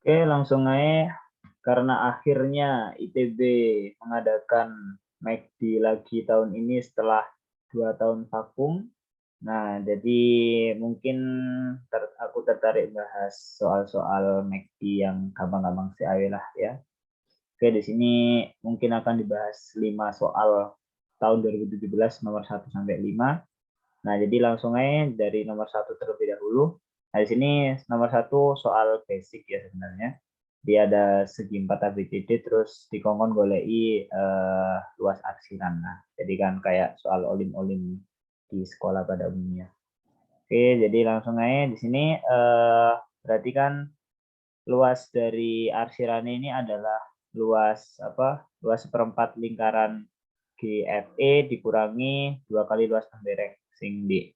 Oke, langsung aja. Karena akhirnya ITB mengadakan McD lagi tahun ini setelah 2 tahun vakum. Nah, jadi mungkin aku tertarik bahas soal-soal McD yang gampang-gampang sih, ayolah ya. Oke, di sini mungkin akan dibahas 5 soal tahun 2017 nomor 1 sampai 5. Nah, jadi langsung aja dari nomor 1 terlebih dahulu. Nah, di sini nomor 1 soal basic ya sebenarnya. Dia ada segi 4 ABCD, terus dikongkon golei luas arsiran. Nah, jadi kan kayak soal olim-olim di sekolah pada umumnya. Oke, jadi langsung aja di sini berarti kan luas dari arsiran ini adalah luas apa? Luas seperempat lingkaran GFE dikurangi 2 kali luas pembereng sing di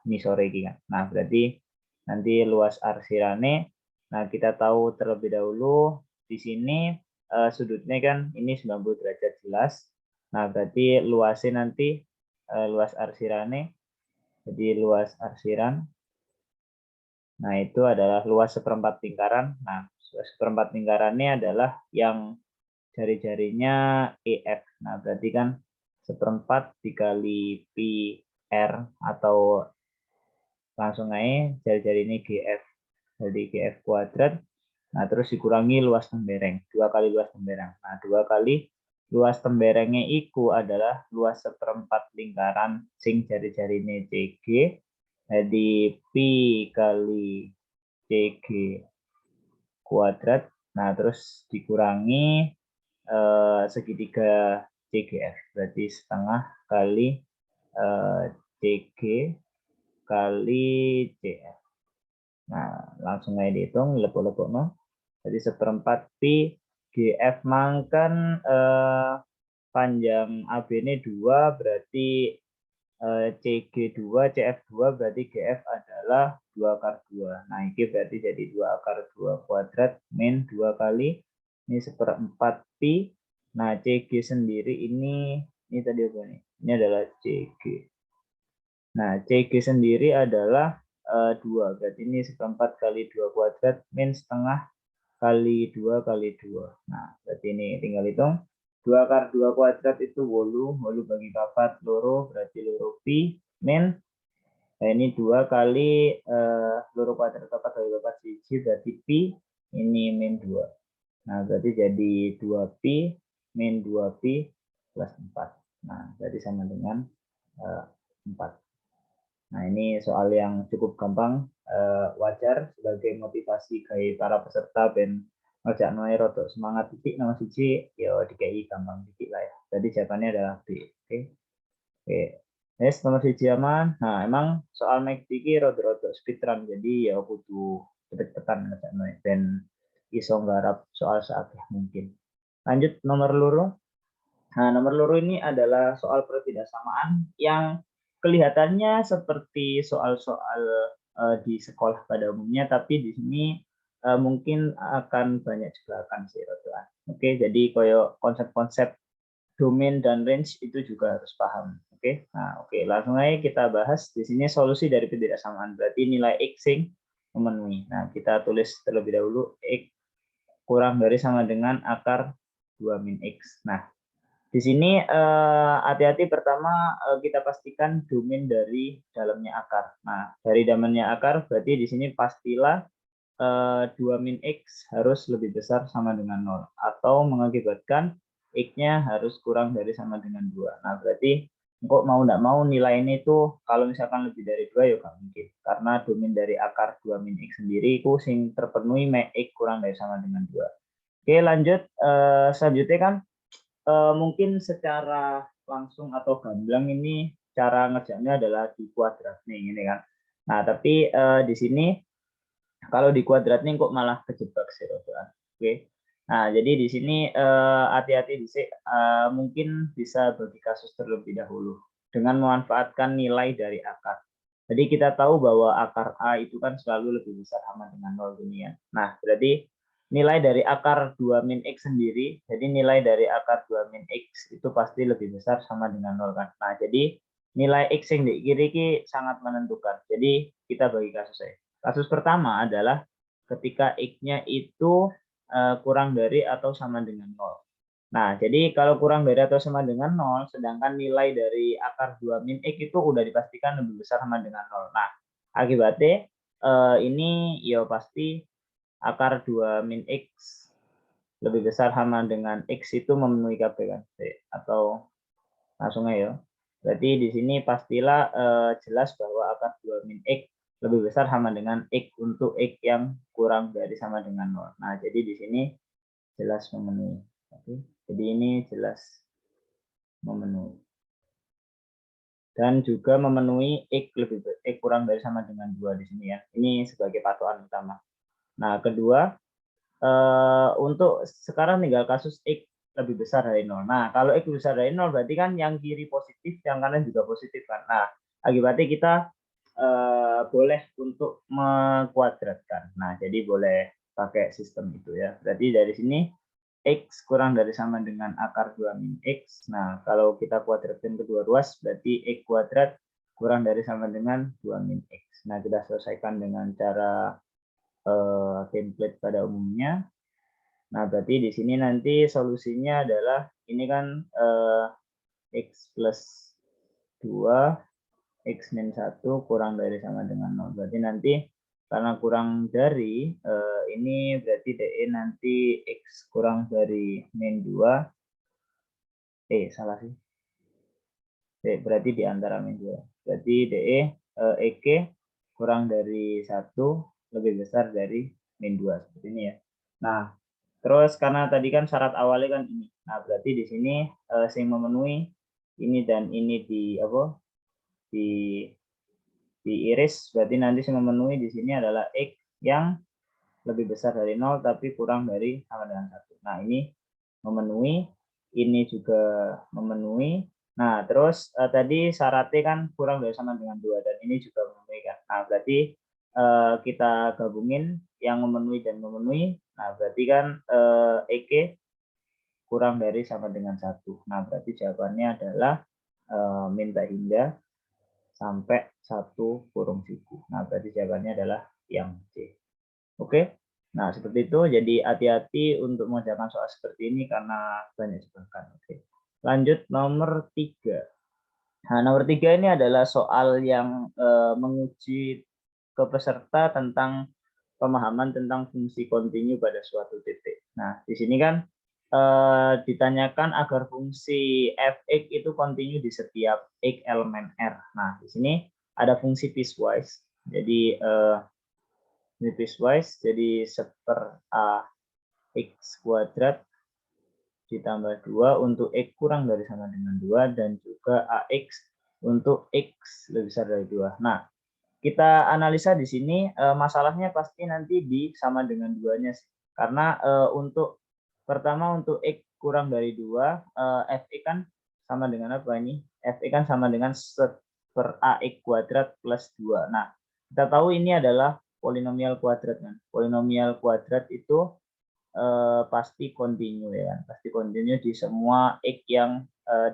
misore iki kan. Nah, berarti nanti luas arsirane. Nah, kita tahu terlebih dahulu di sini sudutnya kan ini 90 derajat jelas. Nah, berarti luasnya nanti luas arsirane. Jadi luas arsiran. Nah, itu adalah luas seperempat lingkaran. Nah, luas seperempat lingkarannya adalah yang jari-jarinya EF. Nah, berarti kan seperempat dikali pi R atau langsung aja jari-jari ini GF. Jadi GF kuadrat. Nah, terus dikurangi luas tembereng. 2 kali luas tembereng. Nah, 2 kali luas temberengnya itu adalah luas seperempat lingkaran sing jari-jari ini CG. Jadi pi kali CG kuadrat. Nah, terus dikurangi segitiga CGF, berarti setengah kali CG kali CF. Nah, langsung aja dihitung, lepuk-lepuk no. Jadi seperempat pi GF mangkan panjang AB ini 2, berarti CG2, CF2, berarti GF adalah 2 akar 2. Nah, ini berarti jadi 2 akar 2 kuadrat min 2 kali ini seperempat pi. Nah, CG sendiri ini tadi apa nih? Ini adalah CG. Nah, CG sendiri adalah 2. Berarti ini seperempat kali 2 kuadrat min setengah kali 2 kali 2. Nah, berarti ini tinggal hitung. 2 akar 2 kuadrat itu 8, 8 bagi 4, loro, berarti loro pi min. Nah, ini 2 kali loro kuadrat 4 kali 4 siji, berarti pi, ini min 2. Nah, berarti jadi 2 pi min 2 pi plus 4. Nah, berarti sama dengan 4. Nah, ini soal yang cukup gampang, wajar sebagai motivasi bagi para peserta ben ngajak noe rotok semangat titik nomor siji ya DKI gampang titik lah ya. Jadi jawabannya adalah B. Oke. Oke. Yes, nomor siji aman. Nah, emang soal make iki rotok speedrun, jadi ya kudu cepet-cepetan ngajak noe ben iso nggarap soal seakeh mungkin. Lanjut nomor loro. Nah, nomor loro ini adalah soal pertidaksamaan yang kelihatannya seperti soal-soal di sekolah pada umumnya, tapi di sini mungkin akan banyak jebakan sih, Rodoan. Oke, jadi koyo konsep-konsep domain dan range itu juga harus paham. Oke, nah oke, langsung aja kita bahas di sini solusi dari ketidaksamaan. Berarti nilai x sing memenuhi. Nah, kita tulis terlebih dahulu x kurang dari sama dengan akar 2 min x. Nah, di sini hati-hati pertama kita pastikan domain dari dalamnya akar. Nah, dari dalamnya akar berarti di sini pastilah 2 min x harus lebih besar sama dengan 0 atau mengakibatkan x-nya harus kurang dari sama dengan 2. Nah, berarti kok mau enggak mau nilai ini tuh kalau misalkan lebih dari 2 ya nggak mungkin. Karena domain dari akar 2 min x sendiri itu sing terpenuhi x kurang dari sama dengan 2. Oke, lanjut selanjutnya kan mungkin secara langsung atau gamblang ini cara ngerjainnya adalah di kuadrat nih ini kan. Nah, tapi di sini kalau di kuadrat nih kok malah kejebak sih Rodoan. Oke. Nah, jadi di sini hati-hati di mungkin bisa bagi kasus terlebih dahulu dengan memanfaatkan nilai dari akar. Jadi kita tahu bahwa akar A itu kan selalu lebih besar sama dengan 0 dunia. Nah, berarti nilai dari akar 2 min x sendiri, jadi nilai dari akar 2 min x itu pasti lebih besar sama dengan 0 kan. Nah, jadi nilai x yang di kiri ini sangat menentukan. Jadi kita bagi kasus saya. Kasus pertama adalah ketika X-nya itu kurang dari atau sama dengan 0. Nah, jadi kalau kurang dari atau sama dengan 0, sedangkan nilai dari akar 2 min X itu udah dipastikan lebih besar sama dengan 0. Nah, akibatnya ini ya pasti akar 2 min X lebih besar sama dengan X itu memenuhi KB kan? Atau langsung aja ya. Berarti di sini pastilah jelas bahwa akar 2 min X lebih besar sama dengan X untuk X yang kurang dari sama dengan 0. Nah, jadi di sini jelas memenuhi. Oke. Jadi ini jelas memenuhi. Dan juga memenuhi X kurang dari sama dengan 2 di sini ya. Ini sebagai patokan utama. Nah, kedua, untuk sekarang tinggal kasus X lebih besar dari 0. Nah, kalau X besar dari 0 berarti kan yang kiri positif, yang kanan juga positif kan. Nah, akibatnya kita boleh untuk mengkuadratkan. Nah, jadi boleh pakai sistem itu ya. Berarti dari sini X kurang dari sama dengan akar 2 min X. Nah, kalau kita kuadratin kedua ruas, berarti X kuadrat kurang dari sama dengan 2 min X. Nah, kita selesaikan dengan cara template pada umumnya. Nah, berarti di sini nanti solusinya adalah ini kan X plus 2, X min 1 kurang dari sama dengan 0. Berarti nanti karena kurang dari, ini berarti DE nanti X kurang dari min 2, salah sih. Berarti di antara min 2. Berarti DE, EK kurang dari 1 lebih besar dari min 2. Seperti ini ya. Nah, terus karena tadi kan syarat awalnya kan ini. Nah, berarti di sini yang memenuhi ini dan ini diiris, berarti nanti yang memenuhi di sini adalah X yang lebih besar dari 0 tapi kurang dari sama dengan 1. Nah, ini memenuhi, ini juga memenuhi. Nah, terus tadi syaratnya kan kurang dari sama dengan 2 dan ini juga memenuhi kan. Nah, berarti kita gabungin yang memenuhi dan memenuhi. Nah, berarti kan EK kurang dari sama dengan 1. Nah, berarti jawabannya adalah minta hingga sampai 1 kurung siku. Nah, berarti jawabannya adalah yang C. Oke. Nah, seperti itu. Jadi hati-hati untuk mengerjakan soal seperti ini karena banyak jebakan. Oke. Lanjut nomor 3. Nah, nomor 3 ini adalah soal yang menguji ke peserta tentang pemahaman tentang fungsi kontinu pada suatu titik. Nah, di sini kan ditanyakan agar fungsi f(x) itu kontinu di setiap x elemen R. Nah, di sini ada fungsi piecewise. Jadi ini piecewise, jadi 1/a x kuadrat ditambah 2 untuk x kurang dari sama dengan 2 dan juga ax untuk x lebih besar dari 2. Nah, kita analisa di sini masalahnya pasti nanti di sama dengan 2-nya sih. Karena untuk pertama untuk x kurang dari 2, f(x) kan sama dengan apa ini? F(x) kan sama dengan 1/ax kuadrat plus 2. Nah, kita tahu ini adalah polinomial kuadrat kan. Polinomial kuadrat itu pasti kontinu ya kan. Pasti kontinu di semua x yang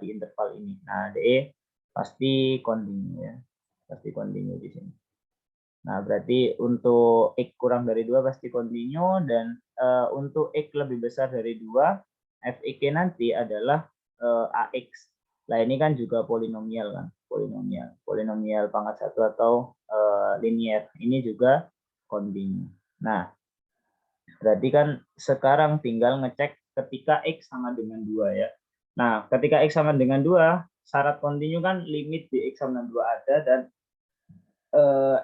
di interval ini. Nah, DE pasti kontinu ya. Pasti kontinu di sini. Nah, berarti untuk X kurang dari 2 pasti kontinu dan untuk X lebih besar dari 2, Fx nanti adalah AX. Nah, ini kan juga polinomial kan, polinomial. Polinomial pangkat 1 atau linear. Ini juga kontinu. Nah, berarti kan sekarang tinggal ngecek ketika X sama dengan 2 ya. Nah, ketika X sama dengan 2, syarat kontinu kan limit di X sama dengan 2 ada dan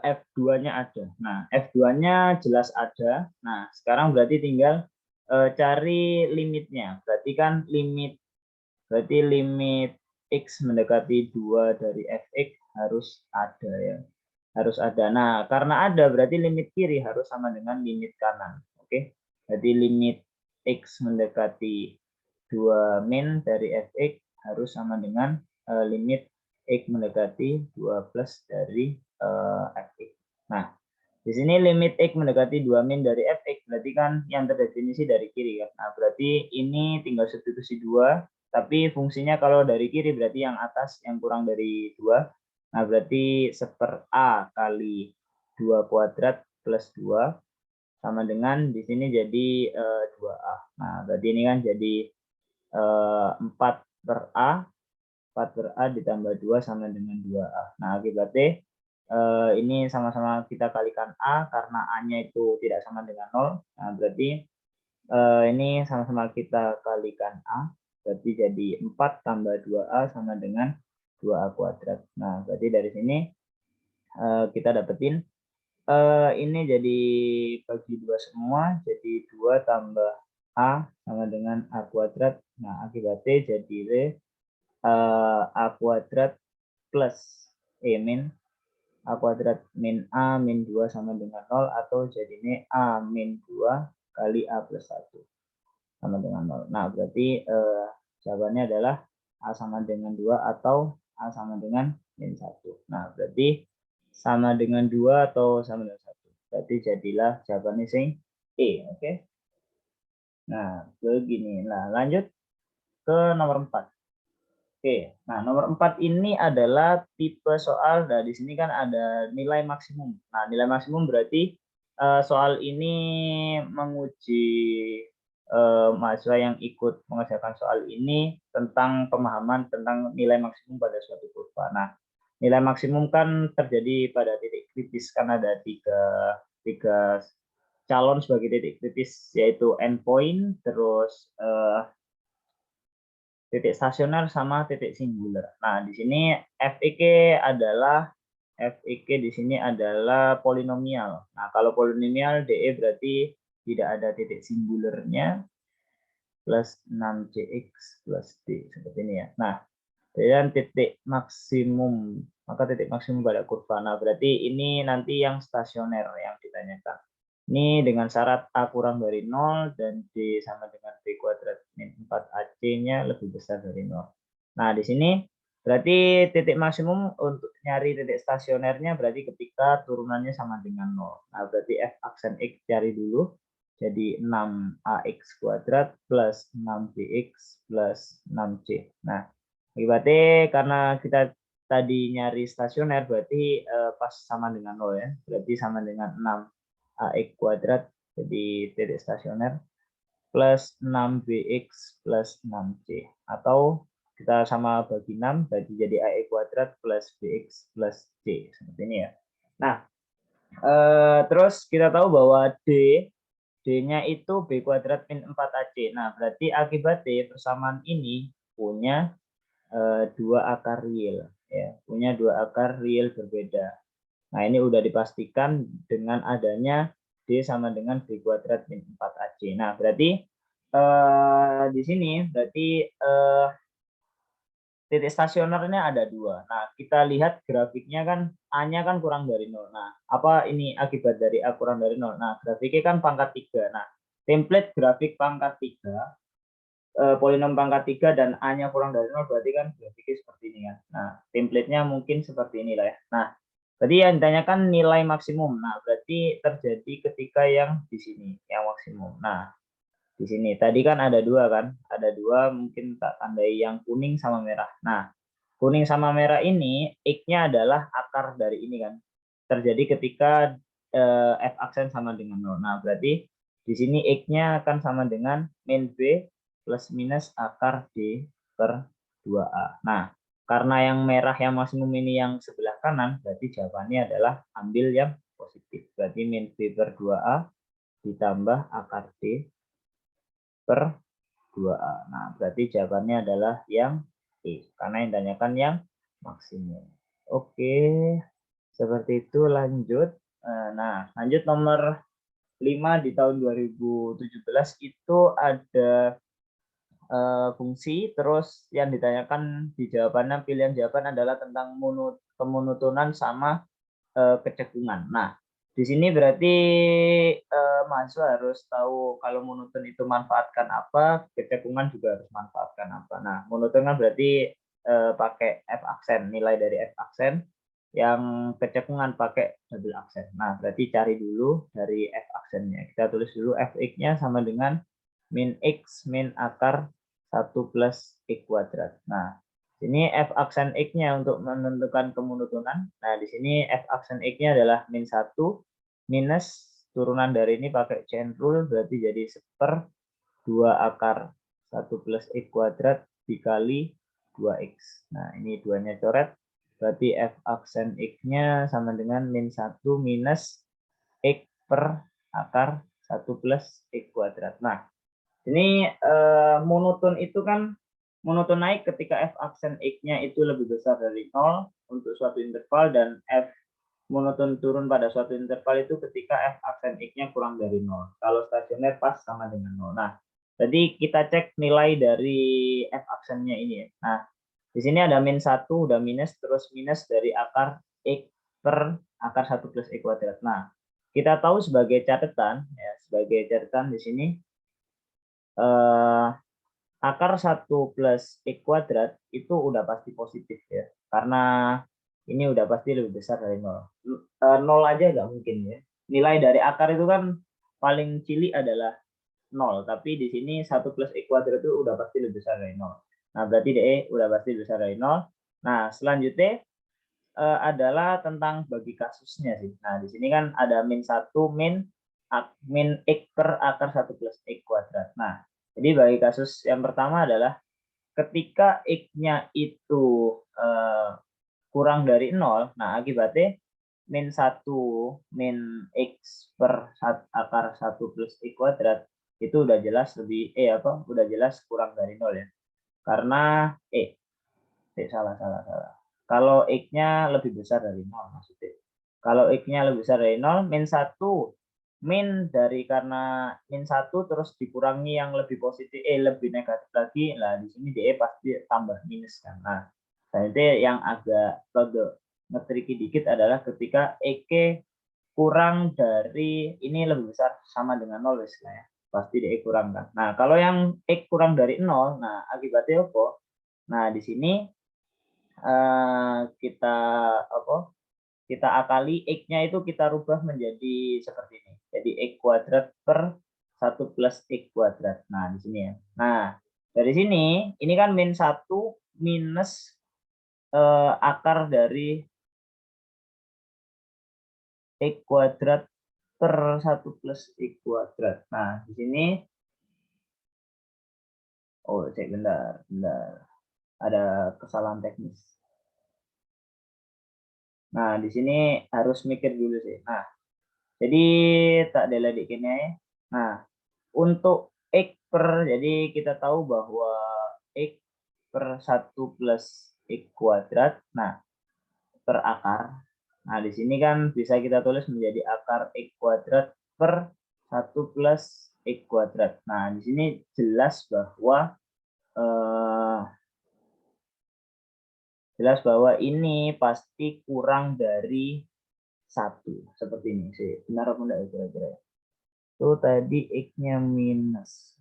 F2-nya ada. Nah, F2-nya jelas ada. Nah, sekarang berarti tinggal cari limitnya. Berarti limit X mendekati 2 dari Fx harus ada ya. Harus ada. Nah, karena ada berarti limit kiri harus sama dengan limit kanan. Oke. Jadi limit X mendekati 2 min dari Fx harus sama dengan limit X mendekati 2 plus dari Fx. Nah, di sini limit X mendekati 2 min dari Fx berarti kan yang terdefinisi dari kiri kan. Nah, berarti ini tinggal substitusi 2, tapi fungsinya kalau dari kiri berarti yang atas yang kurang dari 2. Nah, berarti 1/a kali 2 kuadrat plus 2 sama dengan di sini jadi 2A. Nah, berarti ini kan jadi 4 per A, 4 per A ditambah 2 sama dengan 2A. Nah, akibatnya ini sama-sama kita kalikan A karena A-nya itu tidak sama dengan 0. Nah, berarti ini sama-sama kita kalikan A. Berarti jadi 4 tambah 2A sama dengan 2A kuadrat. Nah, berarti dari sini kita dapetin ini jadi bagi 2 semua. Jadi 2 tambah A sama dengan A kuadrat. Nah, akibatnya jadi A kuadrat plus min A kuadrat min A min 2 sama dengan 0 atau jadinya A min 2 kali A plus 1 sama dengan 0. Nah, berarti jawabannya adalah A sama dengan 2 atau A sama dengan min 1. Nah, berarti sama dengan 2 atau sama dengan 1. Berarti jadilah jawabannya sing E, oke? Nah, begini. Nah, lanjut ke nomor 4. Oke, nah nomor 4 ini adalah tipe soal. Nah, di sini kan ada nilai maksimum. Nah, nilai maksimum berarti soal ini menguji mahasiswa yang ikut mengerjakan soal ini tentang pemahaman tentang nilai maksimum pada suatu kurva. Nah, nilai maksimum kan terjadi pada titik kritis, kan ada tiga calon sebagai titik kritis, yaitu endpoint, terus titik stasioner sama titik singular. Nah, di sini FIK di sini adalah polinomial. Nah, kalau polinomial DE berarti tidak ada titik singularnya plus 6CX plus D seperti ini ya. Nah, dan titik maksimum, maka titik maksimum pada kurva. Nah, berarti ini nanti yang stasioner yang ditanyakan. Ini dengan syarat A kurang dari 0 dan D sama dengan B kuadrat min 4AC-nya lebih besar dari 0. Nah, di sini berarti titik maksimum untuk nyari titik stasionernya berarti ketika turunannya sama dengan 0. Nah, berarti F aksen X cari dulu. Jadi 6AX kuadrat plus 6BX plus 6C. Nah, berarti karena kita tadi nyari stasioner berarti pas sama dengan 0 ya. Berarti sama dengan 6AX kuadrat jadi titik stasioner plus 6BX plus 6C. Atau kita sama bagi 6 berarti jadi AX kuadrat plus BX plus C. Seperti ini ya. Nah, terus kita tahu bahwa D-nya itu B kuadrat min 4AC. Nah, berarti akibatnya persamaan ini punya dua akar real. Ya, punya dua akar real berbeda. Nah, ini udah dipastikan dengan adanya D sama dengan B kuadrat min 4AC. Nah, berarti di sini berarti titik stasionernya ada dua. Nah, kita lihat grafiknya kan A-nya kan kurang dari 0. Nah, apa ini akibat dari A kurang dari 0? Nah, grafiknya kan pangkat 3. Nah, template grafik pangkat 3, polinom pangkat 3 dan A-nya kurang dari 0 berarti kan grafiknya seperti ini kan. Nah, template-nya mungkin seperti inilah ya. Nah, tadi yang ditanyakan nilai maksimum. Nah, berarti terjadi ketika yang di sini, yang maksimum. Nah, di sini tadi kan ada dua kan, ada dua, mungkin tak tandai yang kuning sama merah. Nah, kuning sama merah ini X-nya adalah akar dari ini kan, terjadi ketika F aksen sama dengan 0. Nah, berarti di sini X-nya akan sama dengan min B plus minus akar D per 2A. Nah, karena yang merah yang maksimum ini yang sebelah kanan, berarti jawabannya adalah ambil yang positif. Berarti min B per 2A ditambah akar D per 2A. Nah, berarti jawabannya adalah yang E, karena yang ditanyakan yang maksimum. Oke, seperti itu lanjut. Nah, lanjut nomor 5 di tahun 2017 itu ada fungsi, terus yang ditanyakan di jawabannya, pilihan jawaban adalah tentang kemonotonan sama kecekungan. Nah, di sini berarti mahasiswa harus tahu kalau monoton itu manfaatkan apa, kecekungan juga harus manfaatkan apa. Nah, monoton kan berarti pakai F aksen, nilai dari F aksen, yang kecekungan pakai double aksen. Nah, berarti cari dulu dari F aksennya. Kita tulis dulu Fx-nya sama dengan min X min akar 1 plus X kuadrat. Nah, ini F aksen X-nya untuk menentukan kemonotonan. Nah, di sini F aksen X-nya adalah min 1 minus turunan dari ini pakai chain rule berarti jadi 1/2 akar 1 plus x kuadrat dikali 2x. Nah, ini duanya coret. Berarti f aksen x-nya sama dengan min 1 minus x per akar 1 plus x kuadrat. Nah, ini monoton itu kan monoton naik ketika f aksen x-nya itu lebih besar dari 0 untuk suatu interval, dan f monoton turun pada suatu interval itu ketika f aksen x-nya kurang dari 0. Kalau stasioner pas sama dengan 0. Nah, jadi kita cek nilai dari f aksennya ini ya. Nah, di sini ada min 1, udah minus, terus minus dari akar x per akar 1 plus x kuadrat. Nah, kita tahu sebagai catatan, ya, sebagai catatan di sini, akar 1 plus x kuadrat itu udah pasti positif ya. Karena ini udah pasti lebih besar dari 0. 0 aja nggak mungkin ya. Nilai dari akar itu kan paling cilik adalah 0. Tapi di sini 1 plus x kuadrat itu udah pasti lebih besar dari 0. Nah, berarti DE udah pasti lebih besar dari 0. Nah, selanjutnya adalah tentang bagi kasusnya sih. Nah, di sini kan ada min 1 min x per akar 1 plus x kuadrat. Nah, jadi bagi kasus yang pertama adalah ketika x-nya itu kurang dari 0, nah akibatnya min 1 min x per akar 1 plus x kuadrat itu udah jelas lebih udah jelas kurang dari 0 ya. Karena salah. Kalau x-nya lebih besar dari 0 maksudnya. Kalau x-nya lebih besar dari 0, min 1 min dari karena min 1 terus dikurangi yang lebih positif lebih negatif lagi. Nah, di sini DE pasti tambah minus kan. Nah, jadi yang agak ngetriki dikit adalah ketika EK kurang dari ini lebih besar sama dengan 0 ya. Pasti DE kurang kan. Nah, kalau yang X kurang dari 0, nah akibatnya apa? Nah, di sini kita akali x-nya itu kita rubah menjadi seperti ini. Jadi x kuadrat per 1 plus x kuadrat. Nah, di sini ya. Nah, dari sini ini kan min 1 minus akar dari x kuadrat per 1 plus x kuadrat. Nah, di sini cek bentar. Ada kesalahan teknis. Nah, di sini harus mikir dulu sih. Nah, jadi tak diledekin ya. Nah, untuk x jadi kita tahu bahwa x per 1 plus x kuadrat, nah, per akar. Nah, di sini kan bisa kita tulis menjadi akar x kuadrat per 1 plus x kuadrat. Nah, di sini jelas bahwa ini pasti kurang dari 1. Seperti ini sih. Benar apa enggak ya kira-kira? Itu tadi x-nya minus.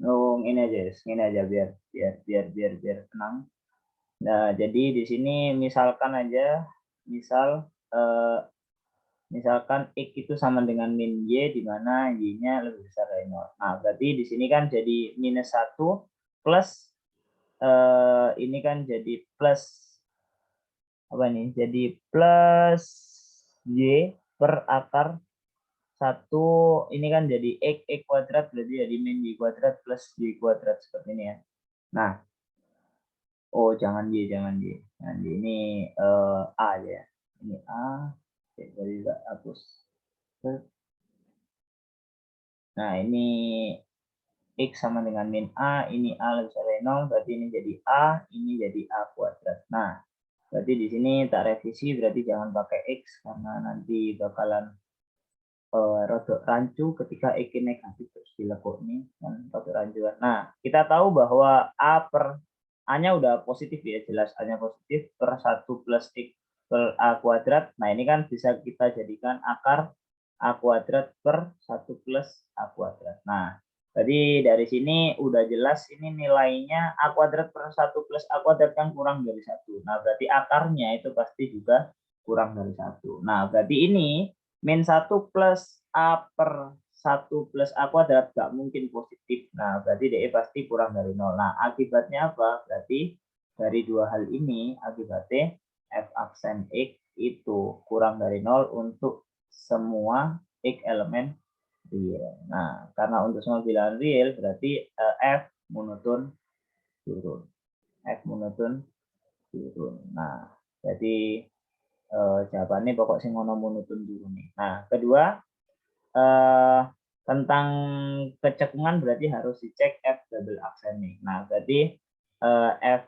Ini aja biar tenang. Nah, jadi di sini misalkan aja, misalkan x itu sama dengan min y, di mana y-nya lebih besar dari 0. Nah, berarti di sini kan jadi minus 1 plus ini kan jadi plus apa nih? Jadi plus y per akar 1, ini kan jadi x kuadrat, berarti jadi min y kuadrat plus y kuadrat seperti ini ya. Nah, jangan y, ini a aja ya. Ini a, jadi nggak hapus. Nah, ini x sama dengan min a, ini a lebih besar dari 0, berarti ini jadi a, ini jadi a kuadrat. Nah, berarti di sini tak revisi, berarti jangan pakai x karena nanti bakalan rodok rancu ketika x negatif terus dilekuk nih kan rodok rancuan. Nah, kita tahu bahwa a-nya udah positif ya, jelas a-nya positif per 1 plus x per a kuadrat. Nah, ini kan bisa kita jadikan akar a kuadrat per 1 plus a kuadrat. Nah, jadi dari sini udah jelas ini nilainya a kuadrat per 1 plus a kuadrat kan kurang dari 1. Nah, berarti akarnya itu pasti juga kurang dari 1. Nah, berarti ini min 1 plus A per 1 plus A kuadrat nggak mungkin positif. Nah, berarti DE pasti kurang dari 0. Nah, akibatnya apa? Berarti dari dua hal ini, akibatnya F aksen X itu kurang dari 0 untuk semua X elemen real. Nah, karena untuk semua bilangan real berarti F monoton turun. F monoton turun. Nah, jadi jawabannya pokok sing ono monoton turun nih. Nah, kedua tentang kecekungan berarti harus dicek F double aksen nih. Nah, berarti F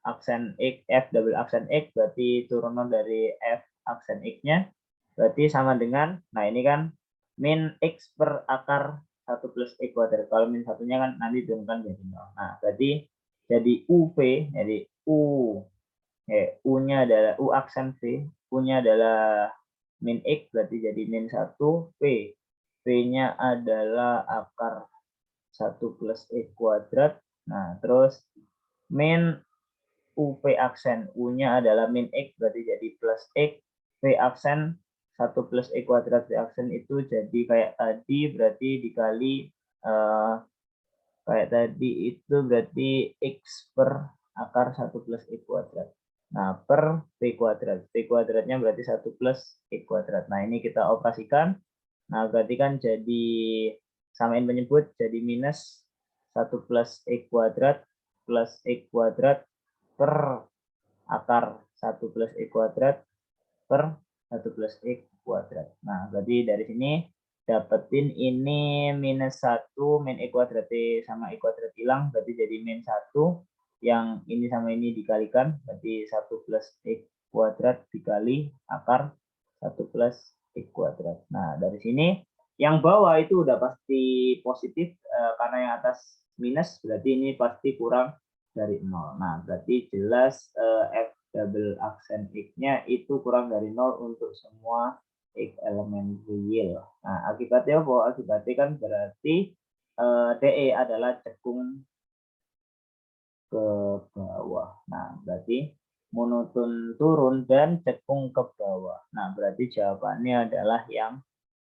aksen X, F double aksen X berarti turunan dari F aksen X-nya berarti sama dengan, nah ini kan min X per akar 1 plus X kuadrat. Kalau min satunya kan nanti diturunkan jadi 0. Nah, berarti jadi UV, jadi U-nya adalah U aksen V, U-nya adalah min X berarti jadi min 1 V. V-nya adalah akar 1 plus X kuadrat. Nah, terus min UV aksen, U-nya adalah min X berarti jadi plus X. V aksen 1 plus X kuadrat, V aksen itu jadi kayak tadi berarti dikali kayak tadi itu berarti X per akar 1 plus X kuadrat. Nah, per V kuadrat. V kuadratnya berarti 1 plus X kuadrat. Nah, ini kita operasikan. Nah, berarti kan jadi samain penyebut jadi minus 1 plus X kuadrat plus X kuadrat per akar 1 plus X kuadrat per 1 plus X kuadrat. Nah, berarti dari sini dapetin ini minus 1, min X kuadrat sama X kuadrat hilang, berarti jadi min 1. Yang ini sama ini dikalikan, berarti 1 plus X kuadrat dikali akar 1 plus X kuadrat. Nah, dari sini yang bawah itu udah pasti positif, karena yang atas minus, berarti ini pasti kurang dari 0. Nah, berarti jelas F double aksen X-nya itu kurang dari 0 untuk semua X elemen real. Nah, akibatnya apa? Akibatnya kan berarti DE adalah cekung ke bawah. Nah, berarti monoton turun dan cekung ke bawah. Nah, berarti jawabannya adalah yang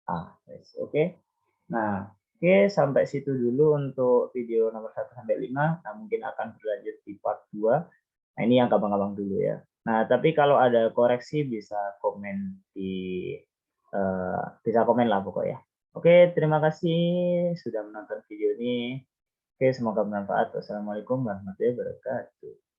A. Oke. Nah, oke, sampai situ dulu untuk video nomor 1 sampai 5. Nah, mungkin akan berlanjut di part 2. Nah, ini yang gampang-gampang dulu ya. Nah, tapi kalau ada koreksi bisa komen di bisa komen lah pokoknya. Oke, terima kasih sudah menonton video ini. Oke, semoga bermanfaat. Wassalamualaikum warahmatullahi wabarakatuh.